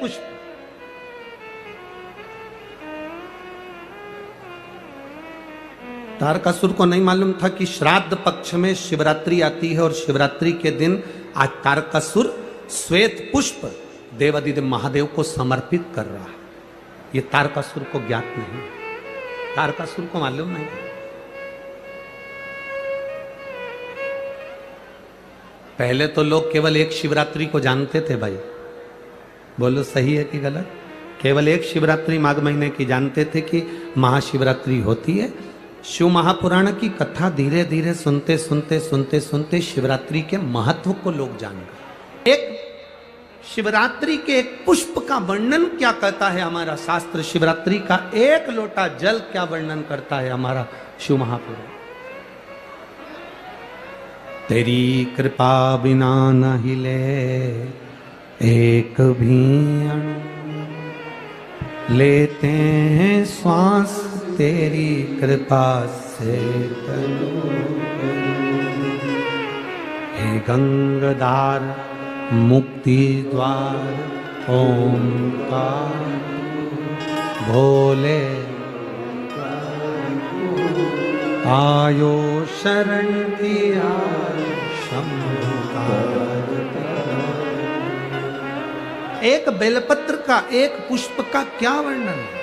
पुष्प। तारकासुर को नहीं मालूम था कि श्राद्ध पक्ष में शिवरात्रि आती है और शिवरात्रि के दिन आज तारकासुर श्वेत पुष्प देवादिदेव महादेव को समर्पित कर रहा है। ये तारकासुर को ज्ञात नहीं, तारकासुर को मालूम नहीं। पहले तो लोग केवल एक शिवरात्रि को जानते थे भाई, बोलो सही है कि गलत? केवल एक शिवरात्रि माघ महीने की जानते थे कि महाशिवरात्रि होती है। शिव महापुराण की कथा धीरे धीरे सुनते सुनते सुनते सुनते शिवरात्रि के महत्व को लोग जान गए। एक शिवरात्रि के एक पुष्प का वर्णन क्या कहता है हमारा शास्त्र, शिवरात्रि का एक लोटा जल क्या वर्णन करता है हमारा शिव महापुराण। तेरी कृपा बिना न हिले एक भी अणु, लेते हैं श्वास तेरी कृपा से तनु। हे गंगाधार मुक्ति द्वार ओंकार, भोले आयो शरण दिया शंभुकार। एक बेलपत्र का, एक पुष्प का क्या वर्णन है?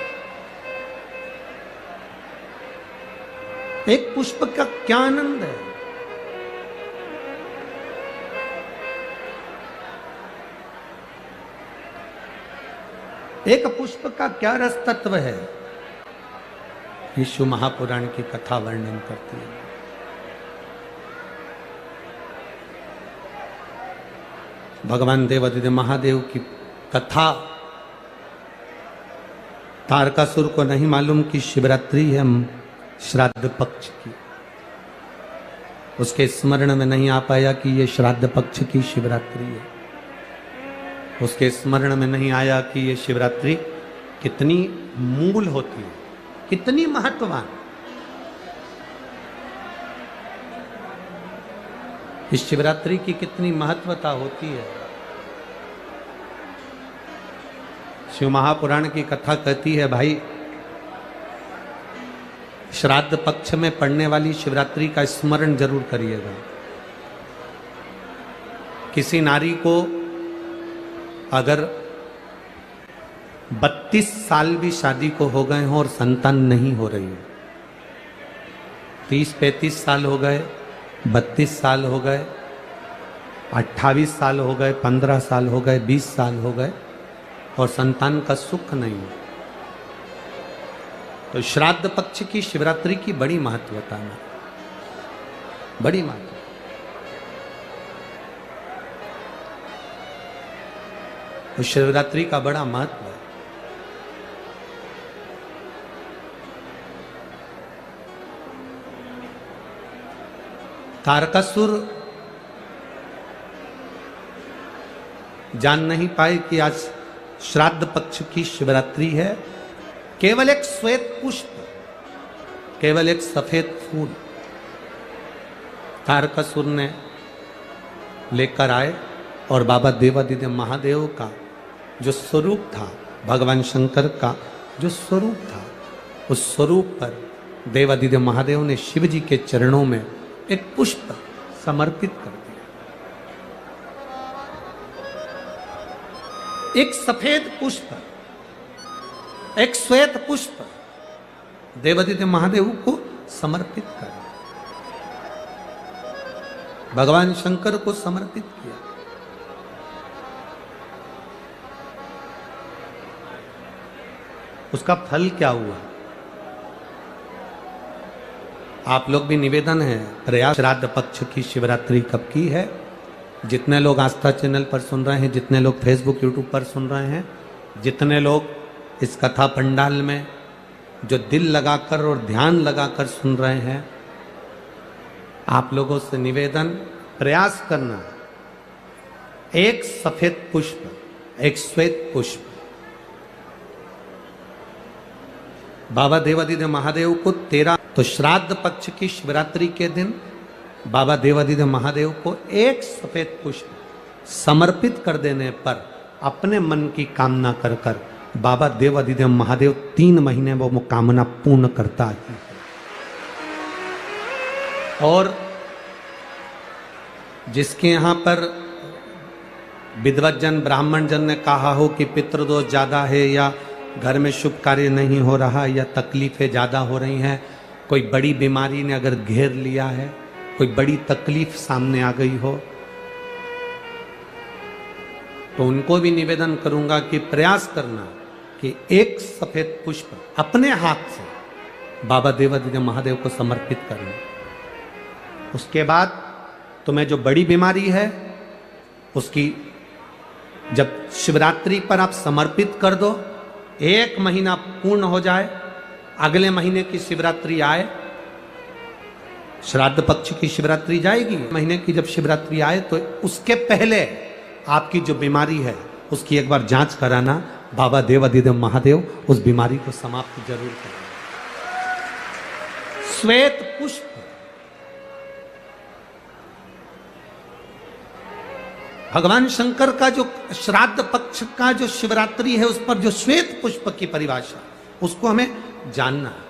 एक पुष्प का क्या आनंद है? एक पुष्प का क्या रस तत्व है? शिव महापुराण की कथा वर्णन करती है। भगवान देवादिदेव महादेव की कथा तारकासुर को नहीं मालूम कि शिवरात्रि है श्राद्ध पक्ष की। उसके स्मरण में नहीं आ पाया कि ये श्राद्ध पक्ष की शिवरात्रि है। उसके स्मरण में नहीं आया कि ये शिवरात्रि कितनी मूल होती है, कितनी महत्ववान। इस शिवरात्रि की कितनी महत्वता होती है। शिव महापुराण की कथा कहती है भाई, श्राद्ध पक्ष में पड़ने वाली शिवरात्रि का स्मरण जरूर करिएगा। किसी नारी को अगर 32 साल भी शादी को हो गए हो और संतान नहीं हो रही हो, 30-35 साल हो गए, 32 साल हो गए, 28 साल हो गए, 15 साल हो गए, 20 साल हो गए और संतान का सुख नहीं हो, तो श्राद्ध पक्ष की शिवरात्रि की बड़ी महत्वता है, बड़ी महत्व। तो शिवरात्रि का बड़ा महत्व है। तारकासुर जान नहीं पाए कि आज श्राद्ध पक्ष की शिवरात्रि है। केवल एक श्वेत पुष्प, केवल एक सफेद फूल तारकासुर ने लेकर आए और बाबा देवादिदेव महादेव का जो स्वरूप था, भगवान शंकर का जो स्वरूप था, उस स्वरूप पर देवादिदेव महादेव ने शिव जी के चरणों में एक पुष्प समर्पित कर दिया। एक सफेद पुष्प, एक श्वेत पुष्प देवादिदेव महादेव को समर्पित कर, भगवान शंकर को समर्पित किया। उसका फल क्या हुआ? आप लोग भी निवेदन है, प्रयास श्राद्ध पक्ष की शिवरात्रि कब की है? जितने लोग आस्था चैनल पर सुन रहे हैं, जितने लोग फेसबुक यूट्यूब पर सुन रहे हैं, जितने लोग इस कथा पंडाल में जो दिल लगाकर और ध्यान लगाकर सुन रहे हैं, आप लोगों से निवेदन, प्रयास करना, एक सफेद पुष्प, एक श्वेत पुष्प बाबा देवादिदेव महादेव को 13, तो श्राद्ध पक्ष की शिवरात्रि के दिन बाबा देवादिदेव महादेव को एक सफेद पुष्प समर्पित कर देने पर अपने मन की कामना कर कर बाबा देवाधिदेव महादेव 3 महीने वो कामना पूर्ण करता है। और जिसके यहां पर विद्वत जन ब्राह्मण जन ने कहा हो कि पितृदोष ज्यादा है या घर में शुभ कार्य नहीं हो रहा या तकलीफें ज्यादा हो रही हैं, कोई बड़ी बीमारी ने अगर घेर लिया है, कोई बड़ी तकलीफ सामने आ गई हो, तो उनको भी निवेदन करूंगा कि प्रयास करना कि एक सफेद पुष्प अपने हाथ से बाबा देवाधिदेव महादेव को समर्पित करना। उसके बाद तुम्हें जो बड़ी बीमारी है उसकी जब शिवरात्रि पर आप समर्पित कर दो, 1 महीना पूर्ण हो जाए, अगले महीने की शिवरात्रि आए, श्राद्ध पक्ष की शिवरात्रि जाएगी, महीने की जब शिवरात्रि आए तो उसके पहले आपकी जो बीमारी है उसकी एक बार जांच कराना। बाबा देवाधिदेव महादेव उस बीमारी को समाप्त जरूर करें। श्वेत पुष्प, भगवान शंकर का जो श्राद्ध पक्ष का जो शिवरात्रि है उस पर जो श्वेत पुष्प की परिभाषा, उसको हमें जानना है,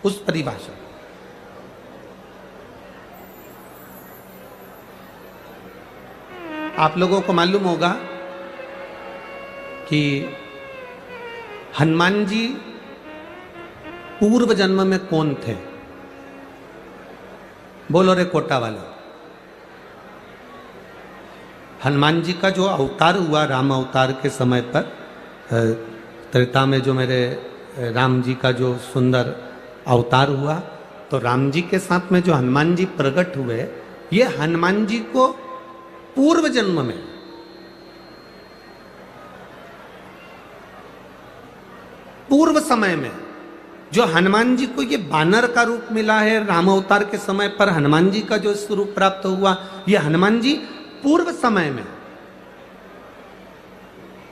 उस परिभाषा। आप लोगों को मालूम होगा कि हनुमान जी पूर्व जन्म में कौन थे? बोलो रे कोटा वाला। हनुमान जी का जो अवतार हुआ राम अवतार के समय पर, त्रेता में जो मेरे राम जी का जो सुंदर अवतार हुआ, तो राम जी के साथ में जो हनुमान जी प्रकट हुए, ये हनुमान जी को पूर्व जन्म में पूर्व समय में जो हनुमान जी को ये बानर का रूप मिला है राम अवतार के समय पर, हनुमान जी का जो स्वरूप प्राप्त हुआ, ये हनुमान जी पूर्व समय में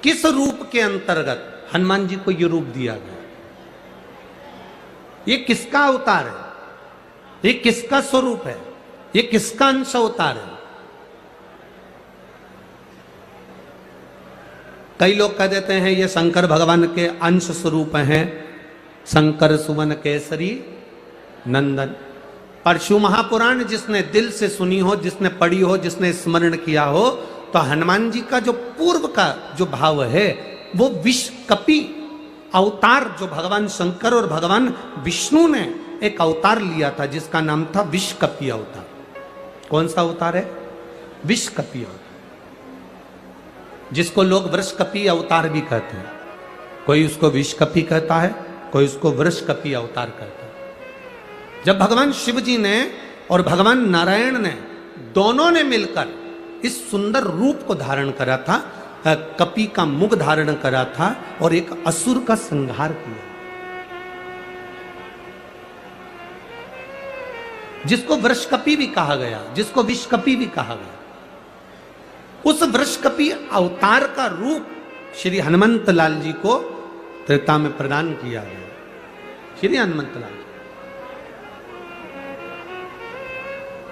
किस रूप के अंतर्गत हनुमान जी को ये रूप दिया गया? ये किसका अवतार है? ये किसका स्वरूप है? ये किसका अंश अवतार है? कई लोग कह देते हैं ये शंकर भगवान के अंश स्वरूप हैं, शंकर सुवन केसरी नंदन। परशु महापुराण जिसने दिल से सुनी हो, जिसने पढ़ी हो, जिसने स्मरण किया हो, तो हनुमान जी का जो पूर्व का जो भाव है वो विषकपी अवतार, जो भगवान शंकर और भगवान विष्णु ने एक अवतार लिया था जिसका नाम था विषकपी अवतार। कौन सा अवतार है? विषकपी अवतार, जिसको लोग वृषकपी अवतार भी कहते हैं। कोई उसको विषकपी कहता है, कोई उसको वृषकपी अवतार कहता है। जब भगवान शिव जी ने और भगवान नारायण ने दोनों ने मिलकर इस सुंदर रूप को धारण करा था, कपी का मुख धारण करा था और एक असुर का संहार किया, जिसको वृषकपी भी कहा गया, जिसको विषकपी भी कहा गया। उस वृषकपी अवतार का रूप श्री हनुमंत लाल जी को त्रेता में प्रदान किया गया। श्री हनुमंत लाल जी,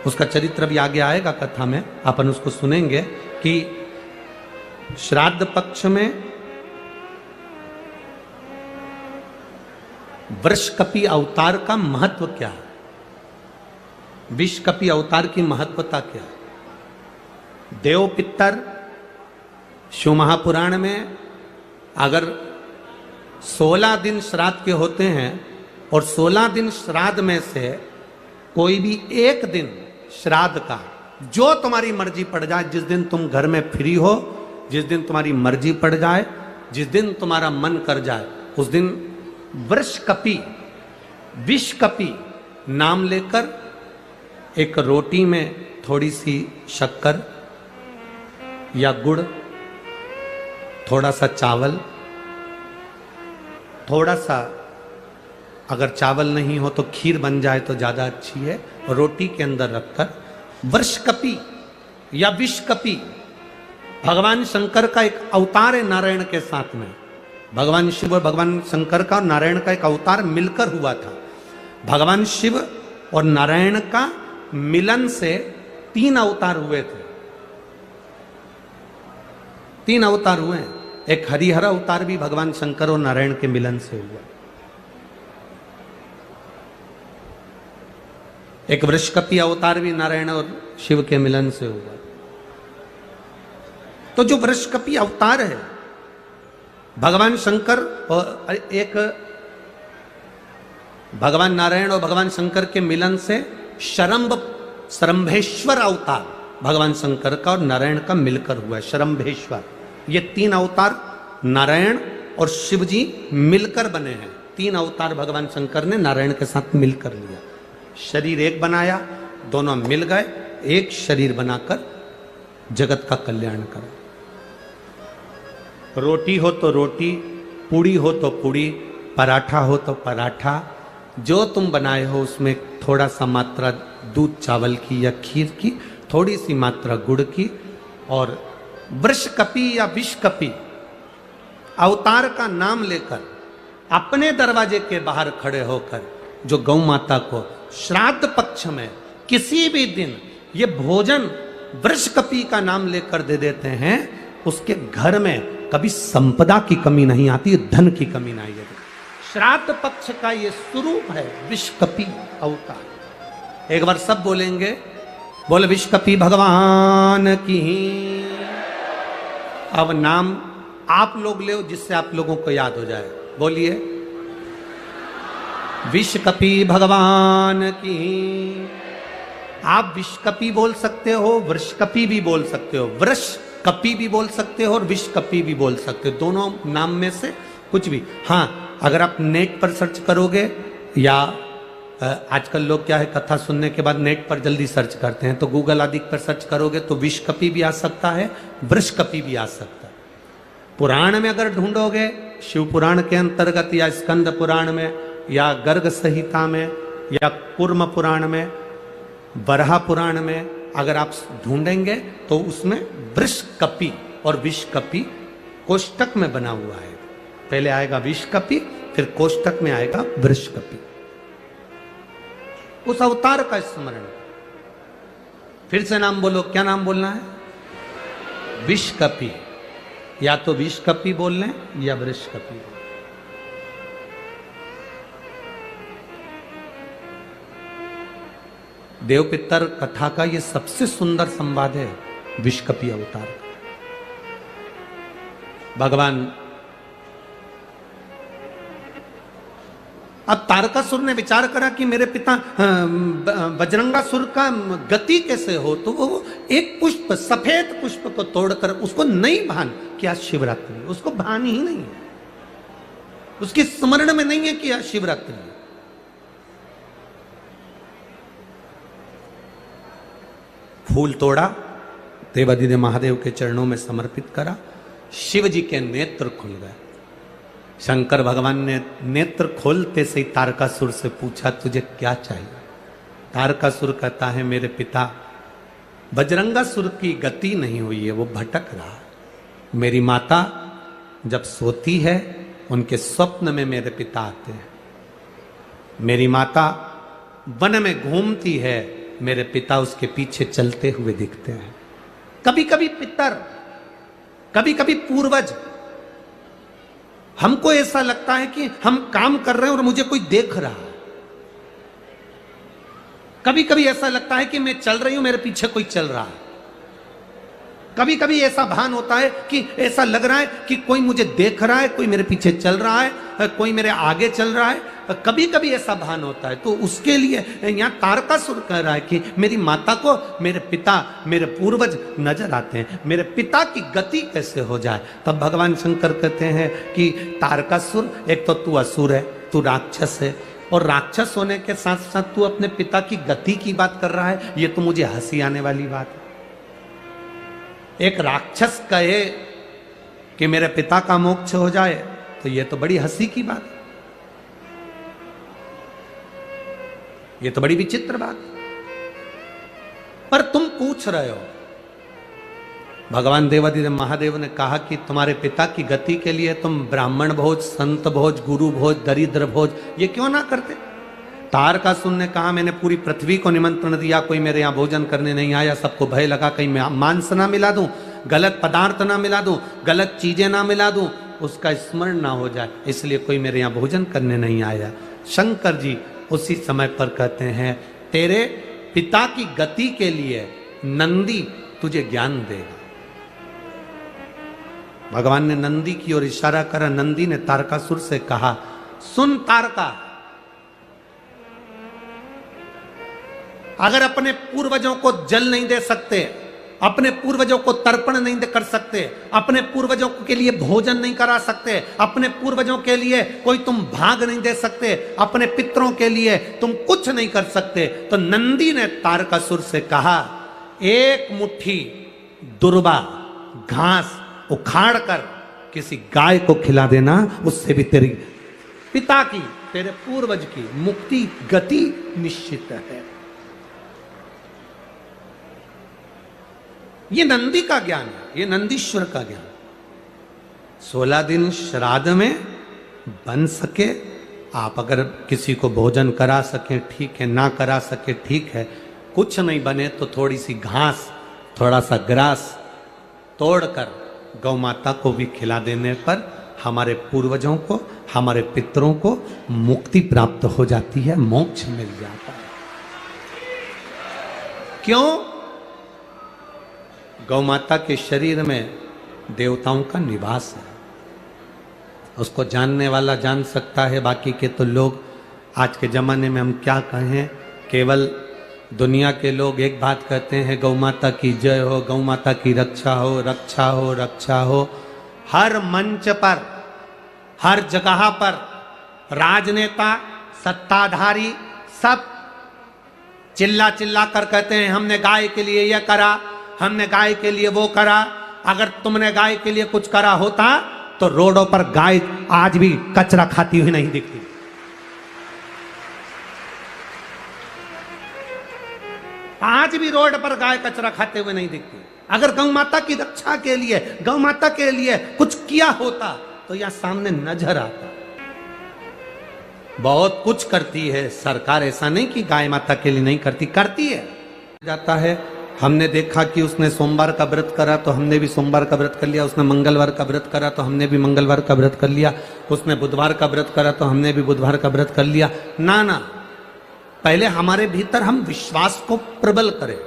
उसका चरित्र भी आगे आएगा कथा में, अपन उसको सुनेंगे कि श्राद्ध पक्ष में वृषकपी अवतार का महत्व क्या है, विषकपी अवतार की महत्वता क्या है। देव पितर शिव महापुराण में अगर 16 दिन श्राद्ध के होते हैं और 16 दिन श्राद्ध में से कोई भी एक दिन श्राद्ध का, जो तुम्हारी मर्जी पड़ जाए, जिस दिन तुम घर में फ्री हो, जिस दिन तुम्हारी मर्जी पड़ जाए, जिस दिन तुम्हारा मन कर जाए, उस दिन वृषकपी विषकपी नाम लेकर एक रोटी में थोड़ी सी शक्कर या गुड़, थोड़ा सा चावल, थोड़ा सा अगर चावल नहीं हो तो खीर बन जाए तो ज़्यादा अच्छी है, रोटी के अंदर रखकर वृषकपी या विषकपी भगवान शंकर का एक अवतार है नारायण के साथ में। भगवान शिव और भगवान शंकर का और नारायण का एक अवतार मिलकर हुआ था। भगवान शिव और नारायण का मिलन से 3 अवतार हुए थे। 3 अवतार हुए हैं। एक हरिहर अवतार भी भगवान शंकर और नारायण के मिलन से हुआ। एक वृषकपि अवतार भी नारायण और शिव के मिलन से हुआ। तो जो वृषकपि अवतार है भगवान शंकर और एक भगवान नारायण और भगवान शंकर के मिलन से शरंभेश्वर अवतार भगवान शंकर का और नारायण का मिलकर हुआ है। शरंभेश्वर, ये 3 अवतार नारायण और शिव जी मिलकर बने हैं। 3 अवतार भगवान शंकर ने नारायण के साथ मिलकर लिया, शरीर एक बनाया, दोनों मिल गए, एक शरीर बनाकर जगत का कल्याण करा। रोटी हो तो रोटी, पूड़ी हो तो पूड़ी, पराठा हो तो पराठा, जो तुम बनाए हो उसमें थोड़ा सा मात्रा दूध चावल की या खीर की, थोड़ी सी मात्रा गुड़ की, और वृषकपि या विषकपि अवतार का नाम लेकर अपने दरवाजे के बाहर खड़े होकर जो गौ माता को श्राद्ध पक्ष में किसी भी दिन ये भोजन वृषकपि का नाम लेकर दे देते हैं, उसके घर में कभी संपदा की कमी नहीं आती, धन की कमी नहीं आती। श्राद्ध पक्ष का ये स्वरूप है विषकपि अवतार। एक बार सब बोलेंगे, बोले विषकपि भगवान की। अब नाम आप लोग ले जिससे आप लोगों को याद हो जाए। बोलिए, विषकपि भगवान की। आप विषकपि बोल सकते हो, वृषकपि भी बोल सकते हो, वृषकपि भी बोल सकते हो और विषकपि भी बोल सकते हो, दोनों नाम में से कुछ भी। हाँ, अगर आप नेट पर सर्च करोगे या आजकल लोग क्या है, कथा सुनने के बाद नेट पर जल्दी सर्च करते हैं, तो गूगल आदि पर सर्च करोगे तो विषकपि भी आ सकता है, वृषकपि भी आ सकता है। पुराण में अगर ढूंढोगे, शिव पुराण के अंतर्गत या स्कंद पुराण में या गर्ग संहिता में या कूर्म पुराण में, बरहा पुराण में अगर आप ढूंढेंगे तो उसमें वृषकपि और विषकपि कोष्टक में बना हुआ है। पहले आएगा विषकपि, फिर कोष्टक में आएगा वृषकपि। उस अवतार का स्मरण। फिर से नाम बोलो, क्या नाम बोलना है? विषकपि। या तो विषकपि बोल लें या वृषकपि। देव पितर कथा का ये सबसे सुंदर संवाद है विषकपि अवतार का। भगवान अब तारकासुर ने विचार करा कि मेरे पिता बजरंगासुर का गति कैसे हो, तो वो एक पुष्प, सफेद पुष्प को तोड़कर, उसको नहीं भान कि आज शिवरात्रि, उसको भान ही नहीं है, उसकी स्मरण में नहीं है कि आज शिवरात्रि। फूल तोड़ा, देवादिदेव महादेव के चरणों में समर्पित करा, शिव जी के नेत्र खुल गए। शंकर भगवान ने नेत्र खोलते से ही तारकासुर से पूछा, तुझे क्या चाहिए? तारकासुर कहता है, मेरे पिता बजरंगासुर की गति नहीं हुई है, वो भटक रहा। मेरी माता जब सोती है उनके स्वप्न में मेरे पिता आते हैं। मेरी माता वन में घूमती है, मेरे पिता उसके पीछे चलते हुए दिखते हैं। कभी कभी पितर, कभी कभी पूर्वज, हमको ऐसा लगता है कि हम काम कर रहे हैं और मुझे कोई देख रहा है। कभी कभी ऐसा लगता है कि मैं चल रही हूं, मेरे पीछे कोई चल रहा है। कभी कभी ऐसा भान होता है कि ऐसा लग रहा है कि कोई मुझे देख रहा है, कोई मेरे पीछे चल रहा है, कोई मेरे आगे चल रहा है। कभी कभी ऐसा भान होता है। तो उसके लिए यहाँ तारकासुर कह रहा है कि मेरी माता को मेरे पिता, मेरे पूर्वज नजर आते हैं, मेरे पिता की गति कैसे हो जाए। तब भगवान शंकर कहते हैं कि तारकासुर, एक तो तू असुर है, तू राक्षस है, और राक्षस होने के साथ साथ तू अपने पिता की गति की बात कर रहा है, ये तो मुझे हंसी आने वाली बात है। एक राक्षस कहे कि मेरे पिता का मोक्ष हो जाए तो ये तो बड़ी हंसी की बात है, ये तो बड़ी विचित्र बात। पर तुम पूछ रहे हो, भगवान देवादिदेव महादेव ने कहा कि तुम्हारे पिता की गति के लिए तुम ब्राह्मण भोज, संत भोज, गुरु भोज, दरिद्र भोज ये क्यों ना करते? तारकासुर ने कहा, मैंने पूरी पृथ्वी को निमंत्रण दिया, कोई मेरे यहाँ भोजन करने नहीं आया, सबको भय लगा कहीं मैं मांस ना मिला दूं। गलत पदार्थ ना मिला दूं, गलत चीजें ना मिला दूं, उसका स्मरण ना हो जाए, इसलिए कोई मेरे यहां भोजन करने नहीं आया। शंकर जी उसी समय पर कहते हैं तेरे पिता की गति के लिए नंदी तुझे ज्ञान देगा। भगवान ने नंदी की ओर इशारा करा। नंदी ने तारकासुर से कहा, सुन तारका, अगर अपने पूर्वजों को जल नहीं दे सकते, अपने पूर्वजों को तर्पण नहीं कर सकते, अपने पूर्वजों के लिए भोजन नहीं करा सकते, अपने पूर्वजों के लिए कोई तुम भाग नहीं दे सकते, अपने पितरों के लिए तुम कुछ नहीं कर सकते, तो नंदी ने तारकासुर से कहा, एक मुट्ठी दुर्बा घास उखाड़ कर किसी गाय को खिला देना, उससे भी तेरी पिता की, तेरे पूर्वज की मुक्ति गति निश्चित है। ये नंदी का ज्ञान है, ये नंदीश्वर का ज्ञान। 16 दिन श्राद्ध में बन सके, आप अगर किसी को भोजन करा सके ठीक है, ना करा सके ठीक है, कुछ नहीं बने तो थोड़ी सी घास, थोड़ा सा ग्रास तोड़कर गौ माता को भी खिला देने पर हमारे पूर्वजों को, हमारे पितरों को मुक्ति प्राप्त हो जाती है, मोक्ष मिल जाता है। क्यों? गौ माता के शरीर में देवताओं का निवास है, उसको जानने वाला जान सकता है, बाकी के तो लोग आज के जमाने में हम क्या कहें, केवल दुनिया के लोग एक बात कहते हैं, गौ माता की जय हो, गौ माता की रक्षा हो, रक्षा हो, रक्षा हो। हर मंच पर, हर जगह पर राजनेता, सत्ताधारी सब चिल्ला चिल्ला कर कहते हैं हमने गाय के लिए यह करा, हमने गाय के लिए वो करा। अगर तुमने गाय के लिए कुछ करा होता तो रोडों पर गाय आज भी कचरा खाती हुई नहीं दिखती। आज भी रोड पर गाय कचरा खाते हुए नहीं दिखती। अगर गौ माता की रक्षा के लिए, गौ माता के लिए कुछ किया होता तो यहां सामने नजर आता। बहुत कुछ करती है सरकार, ऐसा नहीं कि गाय माता के लिए नहीं करती, करती है। जाता है, हमने देखा कि उसने सोमवार का व्रत करा तो हमने भी सोमवार का व्रत कर लिया, उसने मंगलवार का व्रत करा तो हमने भी मंगलवार का व्रत कर लिया, उसने बुधवार का व्रत करा तो हमने भी बुधवार का व्रत कर लिया। ना ना, पहले हमारे भीतर हम विश्वास को प्रबल करें,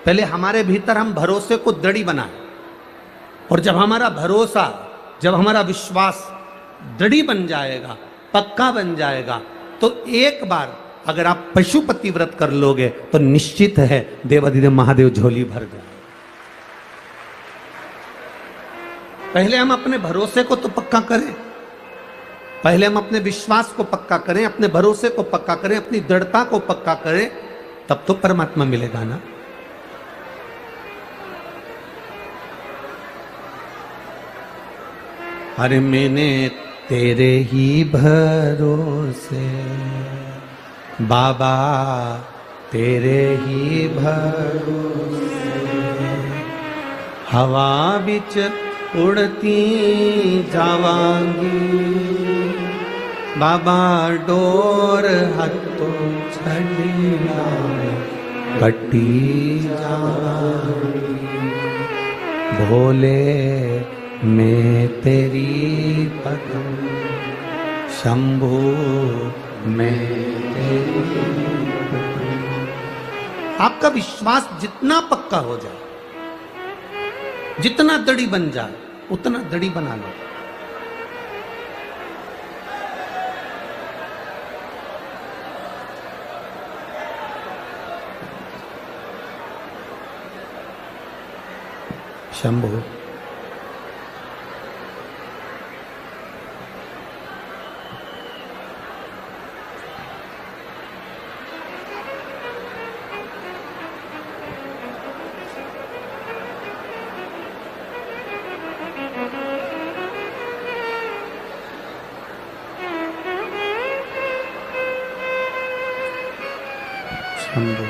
पहले हमारे भीतर हम भरोसे को दृढ़ बनाएं, और जब हमारा भरोसा, जब हमारा विश्वास दृढ़ बन जाएगा, पक्का बन जाएगा, तो एक बार अगर आप पशुपति व्रत कर लोगे तो निश्चित है देवाधिदेव महादेव झोली भर जाए। पहले हम अपने भरोसे को तो पक्का करें, पहले हम अपने विश्वास को पक्का करें, अपने भरोसे को पक्का करें, अपनी दृढ़ता को पक्का करें, तब तो परमात्मा मिलेगा ना। अरे मैंने तेरे ही भरोसे बाबा, तेरे ही भरोसे हवा बिच उड़ती जावांगी, बाबा डोर हथों छड़िया कटी जावांगी, भोले मैं तेरी पदम, शंभू मैं तेरी पदम। आपका विश्वास जितना पक्का हो जाए, जितना दृढ़ बन जाए, उतना दृढ़ बना लो। शंभू शंभू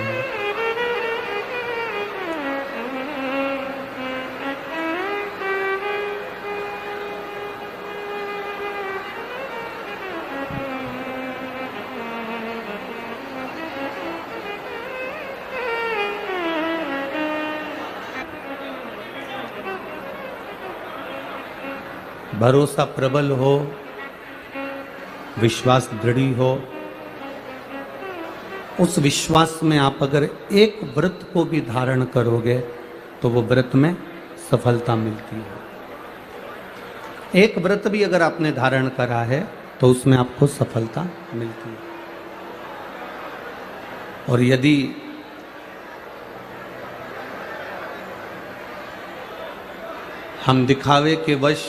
भरोसा प्रबल हो, विश्वास दृढ़ हो, उस विश्वास में आप अगर एक व्रत को भी धारण करोगे तो वो व्रत में सफलता मिलती है। एक व्रत भी अगर आपने धारण करा है तो उसमें आपको सफलता मिलती है। और यदि हम दिखावे के वश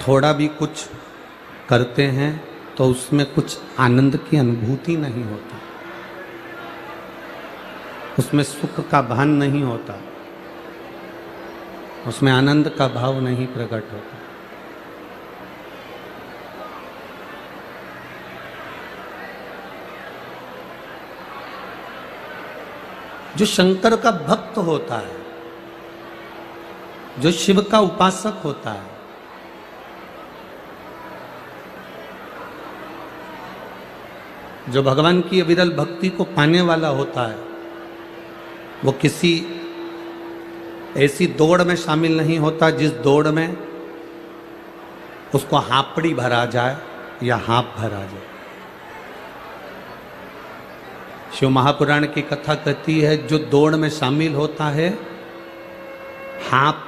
थोड़ा भी कुछ करते हैं तो उसमें कुछ आनंद की अनुभूति नहीं होती, उसमें सुख का भान नहीं होता, उसमें आनंद का भाव नहीं प्रकट होता। जो शंकर का भक्त होता है, जो शिव का उपासक होता है, जो भगवान की अविरल भक्ति को पाने वाला होता है, वो किसी ऐसी दौड़ में शामिल नहीं होता जिस दौड़ में उसको हापड़ी भरा जाए या हाप भरा जाए। शिव महापुराण की कथा कहती है जो दौड़ में शामिल होता है हाप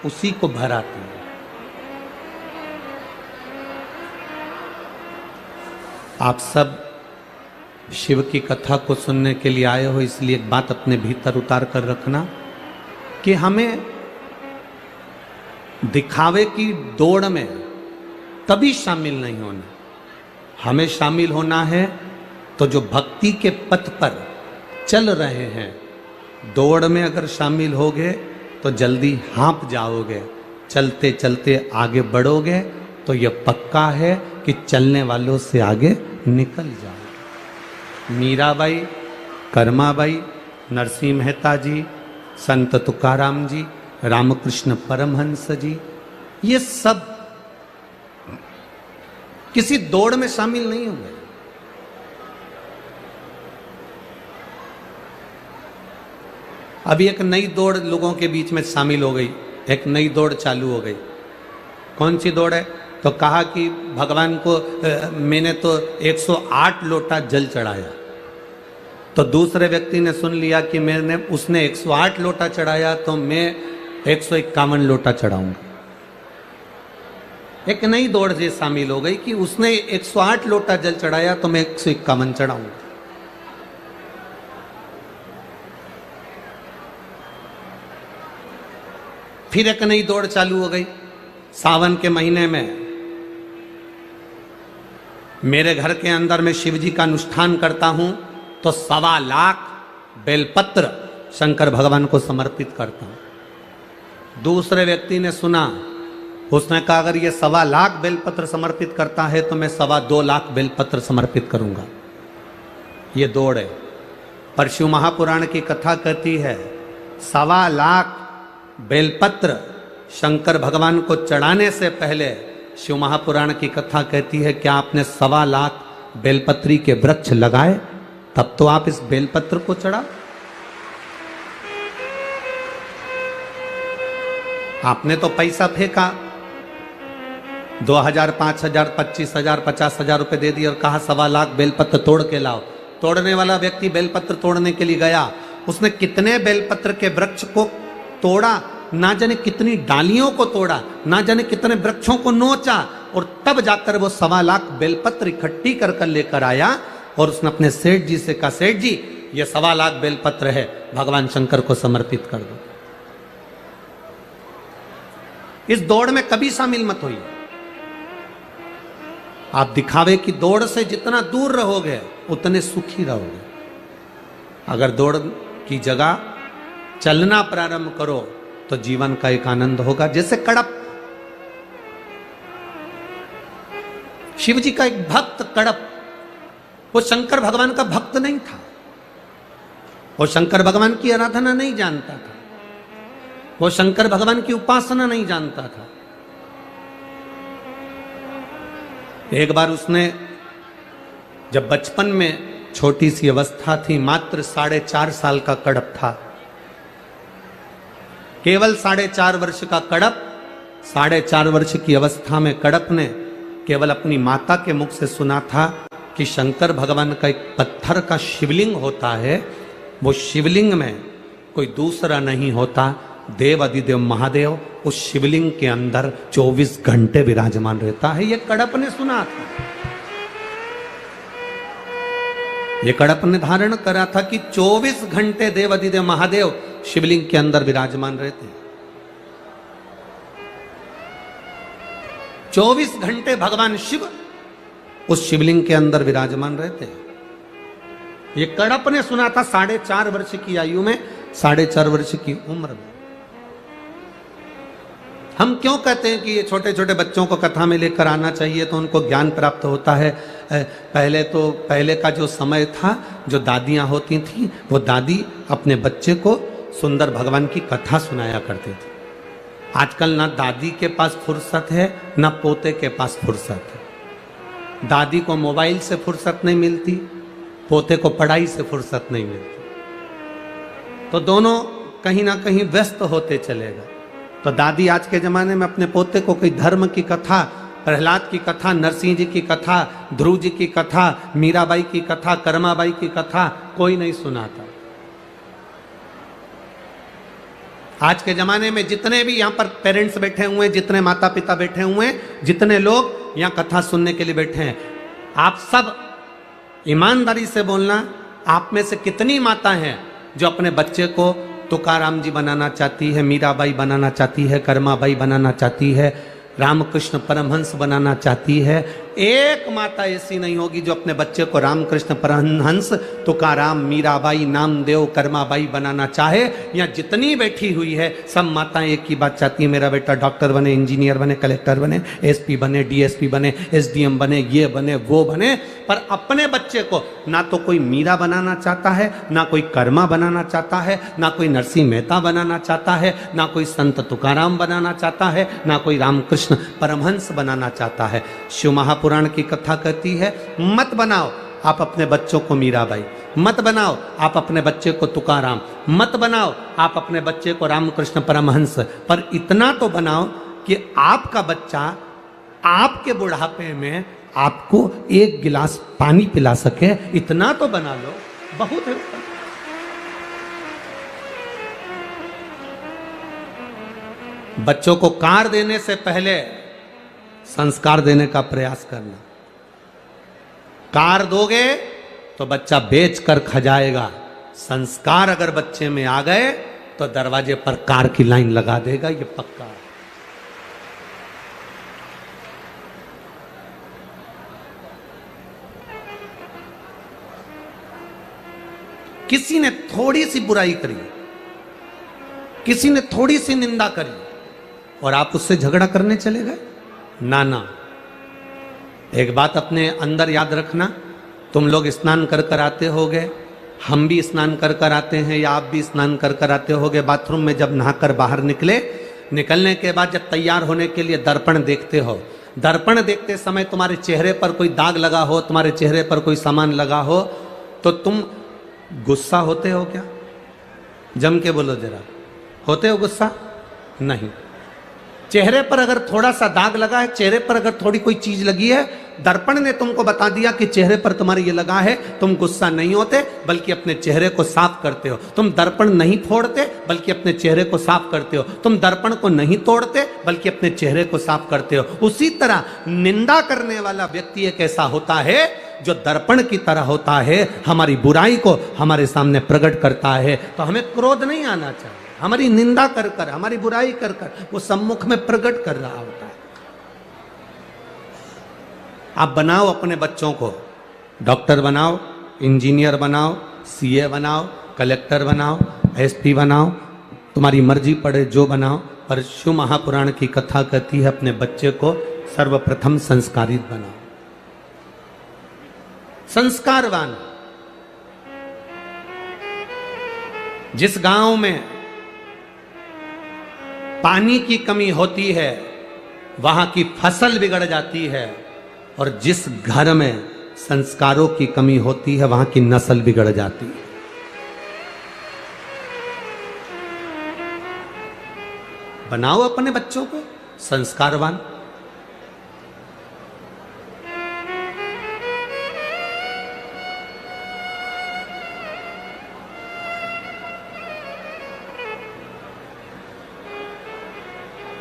उसी को भराती है। आप सब शिव की कथा को सुनने के लिए आए हो, इसलिए एक बात अपने भीतर उतार कर रखना कि हमें दिखावे की दौड़ में कभी शामिल नहीं होना। हमें शामिल होना है तो जो भक्ति के पथ पर चल रहे हैं, दौड़ में अगर शामिल होगे तो जल्दी हाँप जाओगे, चलते चलते आगे बढ़ोगे तो यह पक्का है कि चलने वालों से आगे निकल जाओगे। मीराबाई, कर्माबाई, नरसिंह मेहता जी, संत तुकाराम जी, रामकृष्ण परमहंस जी, ये सब किसी दौड़ में शामिल नहीं हुए। अभी एक नई दौड़ लोगों के बीच में शामिल हो गई, एक नई दौड़ चालू हो गई। कौन सी दौड़ है? तो कहा कि भगवान को मैंने तो 108 लोटा जल चढ़ाया। तो दूसरे व्यक्ति ने सुन लिया कि उसने 108 लोटा चढ़ाया तो मैं 151 लोटा चढ़ाऊंगा। एक नई दौड़ से शामिल हो गई कि उसने 108 लोटा जल चढ़ाया तो मैं 151 चढ़ाऊंगा। फिर एक नई दौड़ चालू हो गई। सावन के महीने में मेरे घर के अंदर मैं शिव जी का अनुष्ठान करता हूं तो 1.25 लाख बेलपत्र शंकर भगवान को समर्पित करता हूं। दूसरे व्यक्ति ने सुना, उसने कहा अगर ये 1.25 लाख बेलपत्र समर्पित करता है तो मैं 2.25 लाख बेलपत्र समर्पित करूंगा। ये दौड़ है। पर शिव महापुराण की कथा कहती है 1.25 लाख बेलपत्र शंकर भगवान को चढ़ाने से पहले शिव महापुराण की कथा कहती है कि आपने 1.25 लाख बेलपत्री के वृक्ष लगाए तब तो आप इस बेलपत्र को चढ़ा। आपने तो पैसा फेंका, 2000, 5000, 25,000, 50,000 रुपए दे दिए और कहा 1.25 लाख बेलपत्र तोड़ के लाओ। तोड़ने वाला व्यक्ति बेलपत्र तोड़ने के लिए गया, उसने कितने बेलपत्र के वृक्ष को तोड़ा, ना जाने कितनी डालियों को तोड़ा, ना जाने कितने वृक्षों को नोचा, और तब जाकर वो 1.25 लाख बेलपत्र इकट्ठी कर लेकर आया और उसने अपने सेठ जी से कहा, सेठ जी ये 1.25 लाख बेलपत्र है, भगवान शंकर को समर्पित कर दो। इस दौड़ में कभी शामिल मत होइए। आप दिखावे की दौड़ से जितना दूर रहोगे उतने सुखी रहोगे। अगर दौड़ की जगह चलना प्रारंभ करो तो जीवन का एक आनंद होगा। जैसे कड़प, शिव जी का एक भक्त कड़प, वो शंकर भगवान का भक्त नहीं था, वो शंकर भगवान की आराधना नहीं जानता था, वो शंकर भगवान की उपासना नहीं जानता था। एक बार उसने जब बचपन में छोटी सी अवस्था थी, मात्र 4.5 साल का कड़प था, केवल 4.5 वर्ष का कड़प, 4.5 वर्ष की अवस्था में कड़प ने केवल अपनी माता के मुख से सुना था कि शंकर भगवान का एक पत्थर का शिवलिंग होता है, वो शिवलिंग में कोई दूसरा नहीं होता, देव अधिदेव महादेव उस शिवलिंग के अंदर 24 घंटे विराजमान रहता है। ये कड़प ने सुना था, ये कड़प ने धारण करा था कि 24 घंटे देव अधिदेव महादेव शिवलिंग के अंदर विराजमान रहते हैं। 24 घंटे भगवान शिव उस शिवलिंग के अंदर विराजमान रहते हैं। ये कड़प ने सुना था 4.5 वर्ष की आयु में, 4.5 वर्ष की उम्र में। हम क्यों कहते हैं कि ये छोटे छोटे बच्चों को कथा में लेकर आना चाहिए तो उनको ज्ञान प्राप्त होता है। पहले का जो समय था, जो दादियां होती थी, वो दादी अपने बच्चे को सुंदर भगवान की कथा सुनाया करती थी। आजकल ना दादी के पास फुर्सत है, ना पोते के पास फुर्सत है। दादी को मोबाइल से फुर्सत नहीं मिलती, पोते को पढ़ाई से फुर्सत नहीं मिलती, तो दोनों कहीं ना कहीं व्यस्त होते चले गए। तो दादी आज के जमाने में अपने पोते को कोई धर्म की कथा, प्रहलाद की कथा, नरसिंह जी की कथा, ध्रुव जी की कथा, मीराबाई की कथा, कर्माबाई की कथा कोई नहीं सुनाता। आज के जमाने में जितने भी यहाँ पर पेरेंट्स बैठे हुए हैं, जितने माता पिता बैठे हुए हैं, जितने लोग यहाँ कथा सुनने के लिए बैठे हैं, आप सब ईमानदारी से बोलना, आप में से कितनी माता हैं जो अपने बच्चे को तुकाराम जी बनाना चाहती है, मीराबाई बनाना चाहती है, कर्माबाई बनाना चाहती है, रामकृष्ण परमहंस बनाना चाहती है? एक माता ऐसी नहीं होगी जो अपने बच्चे को रामकृष्ण परमहंस, तुकाराम, मीराबाई, नामदेव, कर्माबाई बनाना चाहे। या जितनी बैठी हुई है सब माताएं एक ही बात चाहती है, मेरा बेटा डॉक्टर बने, इंजीनियर बने, कलेक्टर बने, एसपी बने, डीएसपी बने, एसडीएम बने, ये बने, वो बने। पर अपने बच्चे को ना तो कोई मीरा बनाना चाहता है, ना कोई कर्मा बनाना चाहता है, ना कोई नरसिंह मेहता बनाना चाहता है, ना कोई संत तुकाराम बनाना चाहता है, ना कोई रामकृष्ण परमहंस बनाना चाहता है। शिव महापुराण की कथा कहती है, मत बनाओ आप अपने बच्चों को मीराबाई, मत बनाओ आप अपने बच्चे को तुकाराम, मत बनाओ आप अपने बच्चे को रामकृष्ण परमहंस, पर इतना तो बनाओ कि आपका बच्चा आपके बुढ़ापे में आपको एक गिलास पानी पिला सके। इतना तो बना लो, बहुत है। बच्चों को कार देने से पहले संस्कार देने का प्रयास करना। कार दोगे तो बच्चा बेच कर खजाएगा, संस्कार अगर बच्चे में आ गए तो दरवाजे पर कार की लाइन लगा देगा, ये पक्का है। किसी ने थोड़ी सी बुराई करी, किसी ने थोड़ी सी निंदा करी और आप उससे झगड़ा करने चले गए? ना ना, एक बात अपने अंदर याद रखना, तुम लोग स्नान कर कर आते होगे, हम भी स्नान कर कर आते हैं, या आप भी स्नान कर कर आते होगे। बाथरूम में जब नहाकर बाहर निकले, निकलने के बाद जब तैयार होने के लिए दर्पण देखते हो, दर्पण देखते समय तुम्हारे चेहरे पर कोई दाग लगा हो, तुम्हारे चेहरे पर कोई सामान लगा हो, तो तुम गुस्सा होते हो क्या? जम के बोलो जरा, होते हो गुस्सा? नहीं। चेहरे पर अगर थोड़ा सा दाग लगा है, चेहरे पर अगर थोड़ी कोई चीज लगी है, दर्पण ने तुमको बता दिया कि चेहरे पर तुम्हारे ये लगा है, तुम गुस्सा नहीं होते बल्कि अपने चेहरे को साफ करते हो। तुम दर्पण नहीं फोड़ते बल्कि अपने चेहरे को साफ करते हो। तुम दर्पण को नहीं तोड़ते बल्कि अपने चेहरे को साफ करते हो। उसी तरह निंदा करने वाला व्यक्ति एक ऐसा होता है जो दर्पण की तरह होता है, हमारी बुराई को हमारे सामने प्रकट करता है। तो हमें क्रोध नहीं आना चाहिए, हमारी निंदा कर कर, हमारी बुराई कर कर वो सम्मुख में प्रकट कर रहा होता है। आप बनाओ अपने बच्चों को, डॉक्टर बनाओ, इंजीनियर बनाओ, सीए बनाओ, कलेक्टर बनाओ, एसपी बनाओ, तुम्हारी मर्जी पड़े जो बनाओ, पर शिव महापुराण की कथा कहती है अपने बच्चे को सर्वप्रथम संस्कारित बनाओ, संस्कारवान। जिस गांव में पानी की कमी होती है वहां की फसल बिगड़ जाती है, और जिस घर में संस्कारों की कमी होती है वहां की नस्ल बिगड़ जाती है। बनाओ अपने बच्चों को संस्कारवान।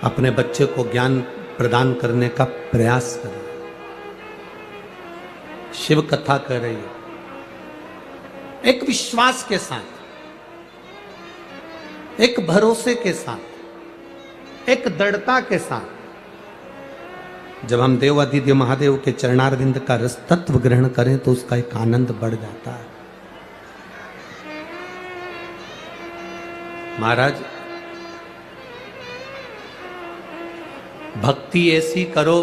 अपने बच्चे को ज्ञान प्रदान करने का प्रयास करें। शिव कथा कर रही है एक विश्वास के साथ, एक भरोसे के साथ, एक दृढ़ता के साथ। जब हम देवादिदेव महादेव के चरणारविंद का रस तत्व ग्रहण करें तो उसका एक आनंद बढ़ जाता है। महाराज भक्ति ऐसी करो,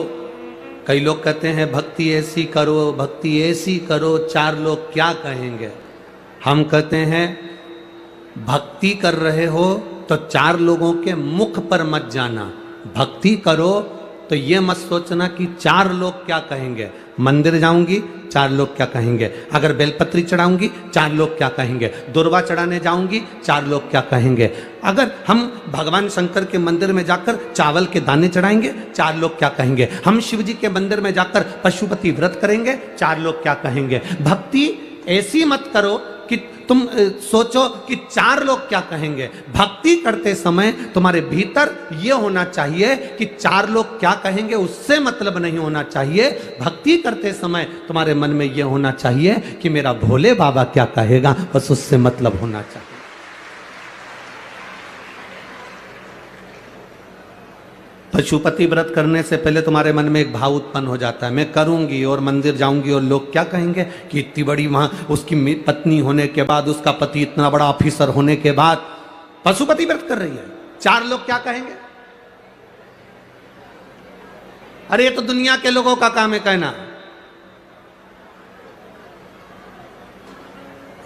कई लोग कहते हैं भक्ति ऐसी करो, भक्ति ऐसी करो, चार लोग क्या कहेंगे। हम कहते हैं भक्ति कर रहे हो तो चार लोगों के मुख पर मत जाना। भक्ति करो तो ये मत सोचना कि चार लोग क्या कहेंगे। मंदिर जाऊंगी चार लोग क्या कहेंगे, अगर बेलपत्री चढ़ाऊंगी चार लोग क्या कहेंगे, दुर्वा चढ़ाने जाऊंगी चार लोग क्या कहेंगे, अगर हम भगवान शंकर के मंदिर में जाकर चावल के दाने चढ़ाएंगे चार लोग क्या कहेंगे, हम शिव जी के मंदिर में जाकर पशुपति व्रत करेंगे चार लोग क्या कहेंगे। भक्ति ऐसी मत करो कि तुम सोचो कि चार लोग क्या कहेंगे। भक्ति करते समय तुम्हारे भीतर यह होना चाहिए कि चार लोग क्या कहेंगे उससे मतलब नहीं होना चाहिए। भक्ति करते समय तुम्हारे मन में यह होना चाहिए कि मेरा भोले बाबा क्या कहेगा, बस उससे मतलब होना चाहिए। पशुपति व्रत करने से पहले तुम्हारे मन में एक भाव उत्पन्न हो जाता है, मैं करूंगी और मंदिर जाऊंगी और लोग क्या कहेंगे कि इतनी बड़ी वहां उसकी पत्नी होने के बाद, उसका पति इतना बड़ा ऑफिसर होने के बाद पशुपति व्रत कर रही है, चार लोग क्या कहेंगे। अरे ये तो दुनिया के लोगों का काम है कहना।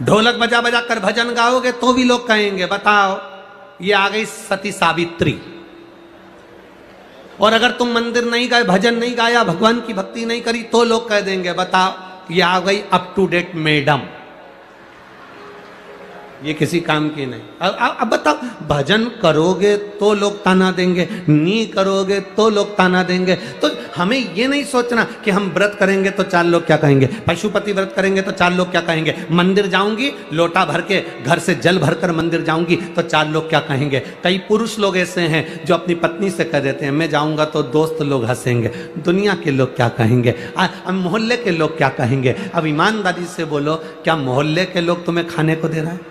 ढोलक बजा बजा कर भजन गाओगे तो भी लोग कहेंगे बताओ ये आ गई सती सावित्री। और अगर तुम मंदिर नहीं गए, भजन नहीं गाया, भगवान की भक्ति नहीं करी तो लोग कह देंगे बताओ ये आ गई अप टू डेट मैडम, ये किसी काम की नहीं। अब बताओ भजन करोगे तो लोग ताना देंगे, नहीं करोगे तो लोग ताना देंगे। तो हमें ये नहीं सोचना कि हम व्रत करेंगे तो चार लोग क्या कहेंगे, पशुपति व्रत करेंगे तो चार लोग क्या कहेंगे, मंदिर जाऊंगी लोटा भर के घर से जल भरकर मंदिर जाऊंगी तो चार लोग क्या कहेंगे। कई पुरुष लोग ऐसे हैं जो अपनी पत्नी से कह देते हैं मैं जाऊंगा तो दोस्त लोग हंसेंगे, दुनिया के लोग क्या कहेंगे, मोहल्ले के लोग क्या कहेंगे। अब ईमानदारी से बोलो क्या मोहल्ले के लोग तुम्हें खाने को दे रहा है?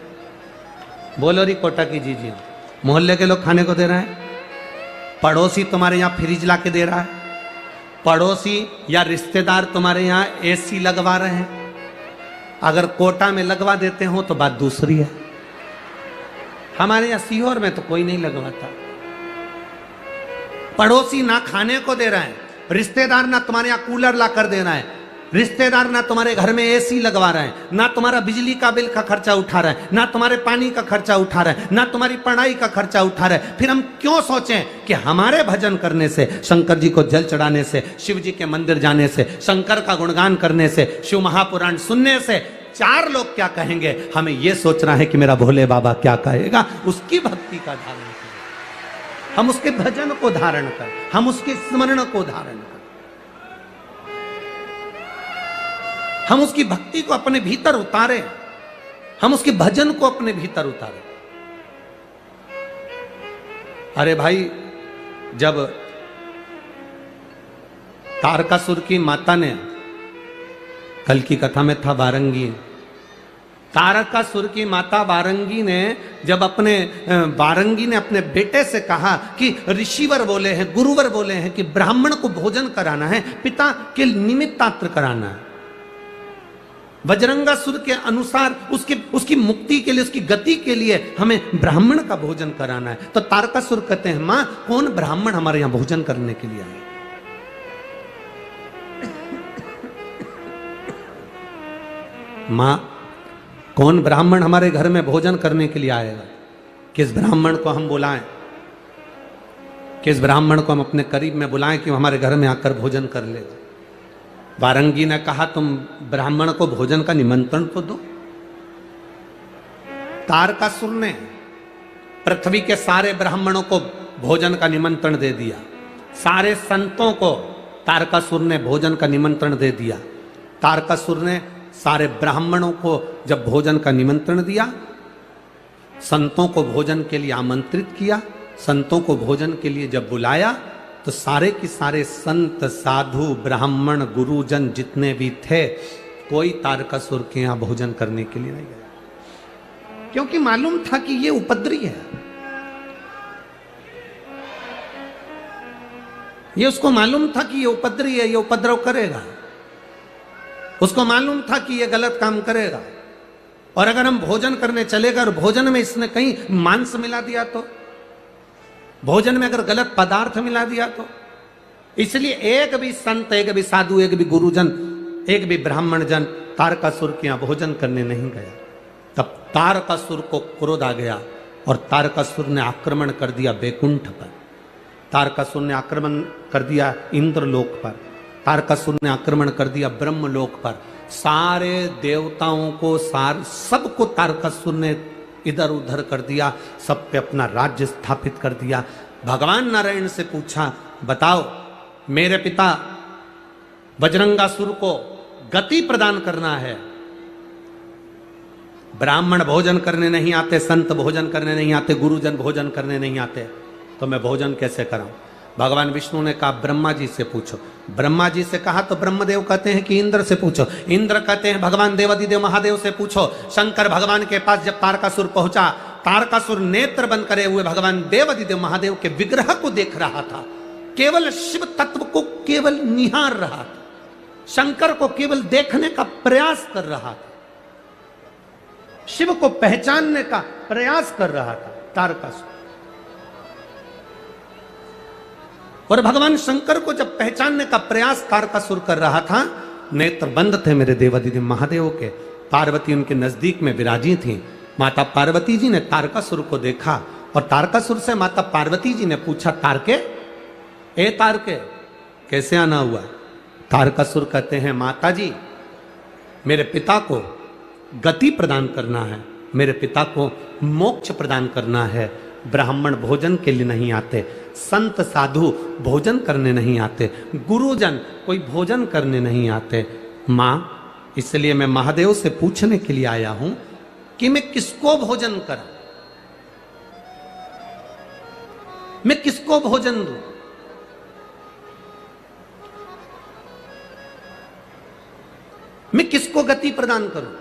बोलो री कोटा की जी जी, मोहल्ले के लोग खाने को दे रहे हैं? पड़ोसी तुम्हारे यहाँ फ्रिज ला के दे रहा है? पड़ोसी या रिश्तेदार तुम्हारे यहाँ एसी लगवा रहे हैं? अगर कोटा में लगवा देते हो तो बात दूसरी है। हमारे यहाँ सीहोर में तो कोई नहीं लगवाता। पड़ोसी ना खाने को दे रहा है, रिश्तेदार ना तुम्हारे यहाँ कूलर ला कर दे रहा है, रिश्तेदार ना तुम्हारे घर में एसी लगवा रहे हैं, ना तुम्हारा बिजली का बिल का खर्चा उठा रहा है, ना तुम्हारे पानी का खर्चा उठा रहा है, ना तुम्हारी पढ़ाई का खर्चा उठा रहा है। फिर हम क्यों सोचें कि हमारे भजन करने से, शंकर जी को जल चढ़ाने से, शिव जी के मंदिर जाने से, शंकर का गुणगान करने से, शिव महापुराण सुनने से चार लोग क्या कहेंगे। हमें यह सोचना है कि मेरा भोले बाबा क्या कहेगा। उसकी भक्ति का धारण करें, हम उसके भजन को धारण करें, हम उसके स्मरण को धारण करें, हम उसकी भक्ति को अपने भीतर उतारें, हम उसके भजन को अपने भीतर उतारें। अरे भाई जब तारकासुर की माता ने, कल की कथा में था वारंगी, तारकासुर की माता वारंगी ने जब वारंगी ने अपने बेटे से कहा कि ऋषिवर बोले हैं, गुरुवर बोले हैं कि ब्राह्मण को भोजन कराना है, पिता के निमित्तात्र कराना है, वज्रंगासुर के अनुसार उसकी मुक्ति के लिए, उसकी गति के लिए हमें ब्राह्मण का भोजन कराना है। तो तारकासुर कहते हैं मां कौन ब्राह्मण हमारे यहां भोजन करने के लिए आए? मां कौन ब्राह्मण हमारे घर में भोजन करने के लिए आएगा? किस ब्राह्मण को हम बुलाएं, किस ब्राह्मण को हम अपने करीब में बुलाएं कि हमारे घर में आकर भोजन कर ले। वारंगी ने कहा तुम ब्राह्मण को भोजन का निमंत्रण तो दो। तारकासुर ने पृथ्वी के सारे ब्राह्मणों को भोजन का निमंत्रण दे दिया। सारे संतों को तारकासुर ने भोजन का निमंत्रण दे दिया। तारकासुर ने सारे ब्राह्मणों को जब भोजन का निमंत्रण दिया, संतों को भोजन के लिए आमंत्रित किया, संतों को भोजन के लिए जब बुलाया, तो सारे के सारे संत, साधु, ब्राह्मण, गुरुजन जितने भी थे, कोई तारकासुर के यहां भोजन करने के लिए नहीं गया, क्योंकि मालूम था कि ये उपद्रवी है। ये उसको मालूम था कि ये उपद्रवी है, ये उपद्रव करेगा। उसको मालूम था कि ये गलत काम करेगा, और अगर हम भोजन करने चले गए और भोजन में इसने कहीं मांस मिला दिया तो, भोजन में अगर गलत पदार्थ मिला दिया तो, इसलिए एक भी संत, एक भी साधु, एक भी गुरुजन, एक भी ब्राह्मण जन तारकासुर के यहां भोजन करने नहीं गया। तब तारकासुर को क्रोध आ गया और तारकासुर ने आक्रमण कर दिया बैकुंठ पर, तारकासुर ने आक्रमण कर दिया इंद्रलोक पर, तारकासुर ने आक्रमण कर दिया ब्रह्मलोक पर। सारे देवताओं को, सबको तारकासुर ने इधर उधर कर दिया, सब पे अपना राज्य स्थापित कर दिया। भगवान नारायण से पूछा, बताओ मेरे पिता बजरंगासुर को गति प्रदान करना है, ब्राह्मण भोजन करने नहीं आते, संत भोजन करने नहीं आते, गुरुजन भोजन करने नहीं आते, तो मैं भोजन कैसे कराऊं? भगवान विष्णु ने कहा ब्रह्मा जी से पूछो। ब्रह्मा जी से कहा तो ब्रह्मदेव कहते हैं कि इंद्र से पूछो। इंद्र कहते हैं भगवान देवादिदेव महादेव से पूछो। शंकर भगवान के पास जब तारकासुर पहुंचा, तारकासुर नेत्र बंद करे हुए भगवान देवादिदेव महादेव के विग्रह को देख रहा था, केवल शिव तत्व को केवल निहार रहा था, शंकर को केवल देखने का प्रयास कर रहा था, शिव को पहचानने का प्रयास कर रहा था तारकासुर। और भगवान शंकर को जब पहचानने का प्रयास तारकासुर कर रहा था, नेत्र बंद थे मेरे देवादिदेव महादेव के। पार्वती उनके नजदीक में विराजी थी। माता पार्वती जी ने तारकासुर को देखा और तारकासुर से माता पार्वती जी ने पूछा, तारके, ए तारके, कैसे आना हुआ? तारकासुर कहते हैं, माता जी मेरे पिता को गति प्रदान करना है, मेरे पिता को मोक्ष प्रदान करना है। ब्राह्मण भोजन के लिए नहीं आते, संत साधु भोजन करने नहीं आते, गुरुजन कोई भोजन करने नहीं आते। मां, इसलिए मैं महादेव से पूछने के लिए आया हूं कि मैं किसको भोजन करूं, मैं किसको भोजन दूं? मैं किसको गति प्रदान करूं?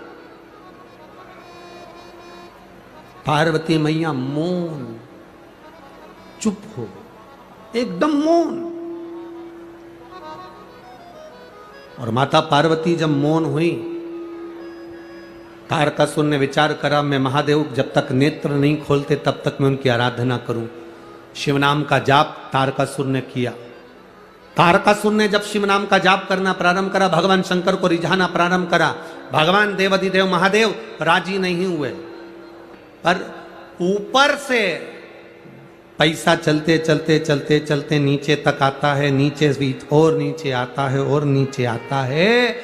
पार्वती मैया मौन, चुप हो, एकदम मौन। और माता पार्वती जब मौन हुई, तारकासुर ने विचार करा, मैं महादेव जब तक नेत्र नहीं खोलते तब तक मैं उनकी आराधना करूं। शिव नाम का जाप तारकासुर ने किया। तारकासुर ने जब शिव नाम का जाप करना प्रारंभ करा, भगवान शंकर को रिझाना प्रारंभ करा, भगवान देवादिदेव महादेव राजी नहीं हुए, पर ऊपर से पैसा चलते चलते चलते चलते नीचे तक आता है, नीचे भी और नीचे आता है और नीचे आता है।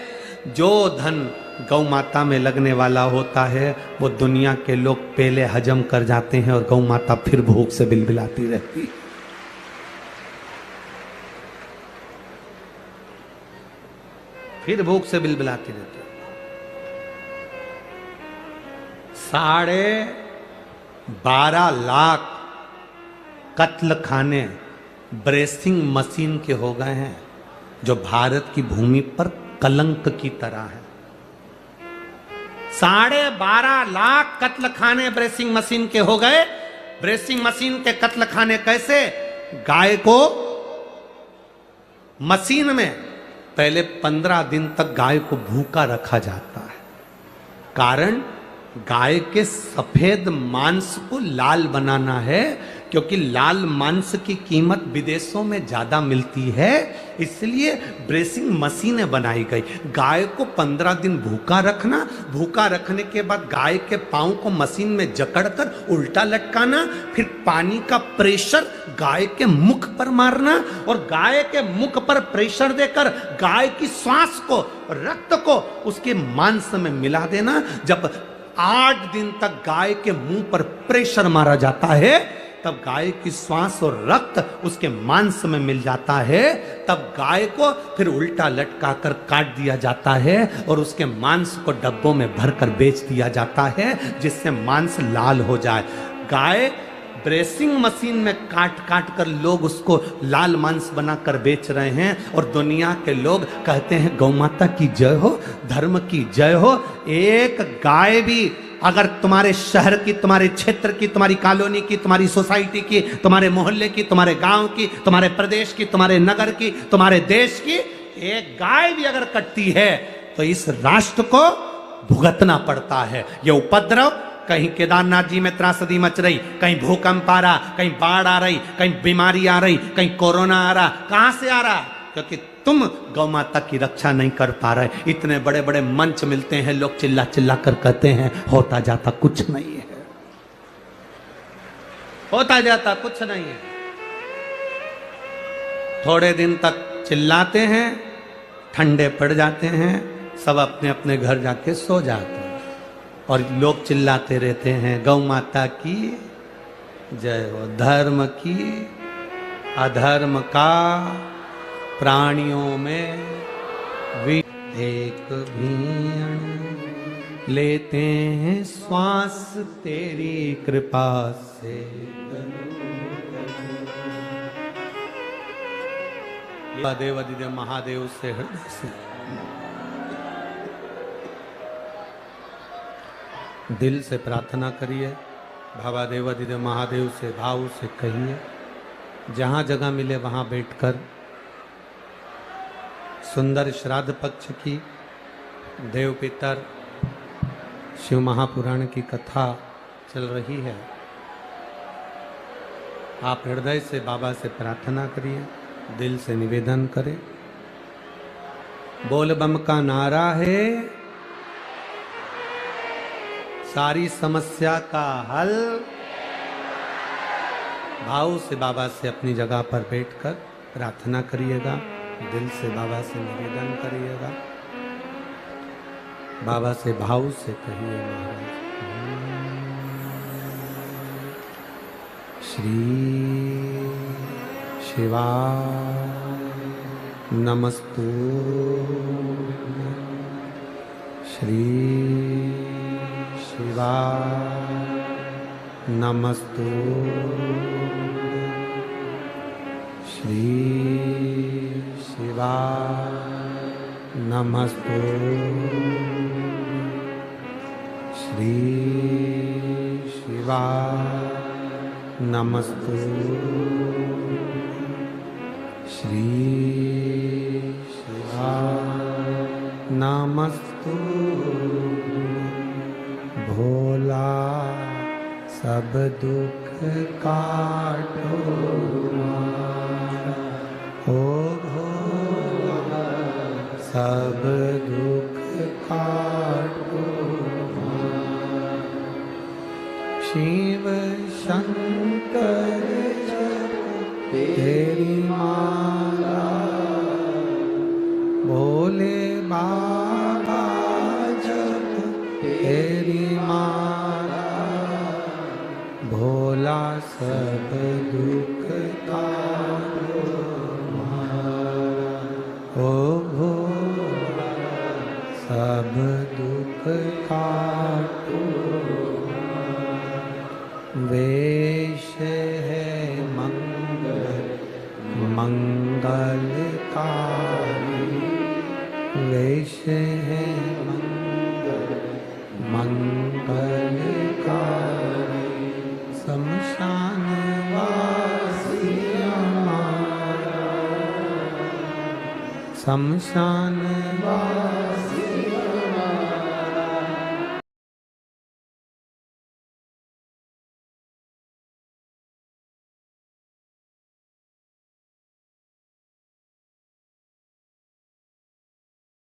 जो धन गौ माता में लगने वाला होता है वो दुनिया के लोग पहले हजम कर जाते हैं और गौ माता फिर भूख से बिलबिलाती रहती है। फिर भूख से बिलबिलाती रहती है। 12.5 लाख कत्ल खाने ब्रेसिंग मशीन के हो गए हैं, जो भारत की भूमि पर कलंक की तरह है। 12.5 लाख कत्ल खाने ब्रेसिंग मशीन के हो गए। ब्रेसिंग मशीन के कत्ल खाने कैसे? गाय को मशीन में पहले 15 दिन तक गाय को भूखा रखा जाता है। कारण गाय के सफेद मांस को लाल बनाना है, क्योंकि लाल मांस की कीमत विदेशों में ज्यादा मिलती है, इसलिए ब्रेसिंग मशीनें बनाई गई। गाय को 15 दिन भूखा रखना, भूखा रखने के बाद गाय के पांव को मशीन में जकड़कर उल्टा लटकाना, फिर पानी का प्रेशर गाय के मुख पर मारना और गाय के मुख पर प्रेशर देकर गाय की श्वास को, रक्त को उसके मांस में मिला देना। जब 8 दिन तक गाय के मुंह पर प्रेशर मारा जाता है, तब तब गाय की श्वास और रक्त उसके मांस में मिल जाता है, तब गाय को फिर उल्टा लटका कर काट दिया जाता है और उसके मांस को डब्बों में भरकर बेच दिया जाता है, जिससे मांस लाल हो जाए। गाय ब्रेसिंग मशीन में काट काट कर लोग उसको लाल मांस बनाकर बेच रहे हैं, और दुनिया के लोग कहते हैं गौ माता की जय हो, धर्म की जय हो। एक गाय भी अगर तुम्हारे शहर की, तुम्हारे क्षेत्र की, तुम्हारी कॉलोनी की, तुम्हारी सोसाइटी की, तुम्हारे मोहल्ले की, तुम्हारे गांव की, तुम्हारे प्रदेश की, तुम्हारे नगर की, तुम्हारे देश की एक गाय भी अगर कटती है तो इस राष्ट्र को भुगतना पड़ता है। ये उपद्रव, कहीं केदारनाथ जी में त्रासदी मच रही, कहीं भूकंप आ रहा, कहीं बाढ़ आ रही, कहीं बीमारी आ रही, कहीं कोरोना आ रहा, कहां से आ रहा? क्योंकि तुम गौ माता की रक्षा नहीं कर पा रहे। इतने बड़े बड़े मंच मिलते हैं, लोग चिल्ला चिल्ला कर कहते हैं होता जाता कुछ नहीं है, होता जाता कुछ नहीं है। थोड़े दिन तक चिल्लाते हैं, ठंडे पड़ जाते हैं, सब अपने अपने घर जाके सो जाते हैं, और लोग चिल्लाते रहते हैं गौ माता की जय हो, धर्म की, अधर्म का प्राणियों में एक भीड़ लेते हैं श्वास तेरी कृपा से। देव अधिदेव महादेव से हृदय से दिल से प्रार्थना करिए, बाबा देव अधिदेव महादेव से भाव से कहिए। जहाँ जगह मिले वहाँ बैठकर सुंदर श्राद्ध पक्ष की, देव पितर शिव महापुराण की कथा चल रही है। आप हृदय से बाबा से प्रार्थना करिए, दिल से निवेदन करें। बोल बम का नारा है सारी समस्या का हल। भाव से बाबा से अपनी जगह पर बैठकर प्रार्थना करिएगा, दिल से बाबा से निवेदन करिएगा, बाबा से भाव से कहिए महाराज श्री शिवाय नमस्तु, श्री शिवाय नमस्तु, श्री शिवाय नमस्तु, श्री शिवाय नमस्तु, श्री शिवाय नमस्तु। भोला सब दुख काटो ओ भोला सब दुख काटो। शिव शंकर तेरी माला, भोले बाबा जप तेरी माला, भोला सब दुख काटो ओ भोला सब दुख काटो। वेश है मंगल मंगलकारी, वेश है मंगल मंगलकारी। शमशान वासी हमारा, शमशान वासी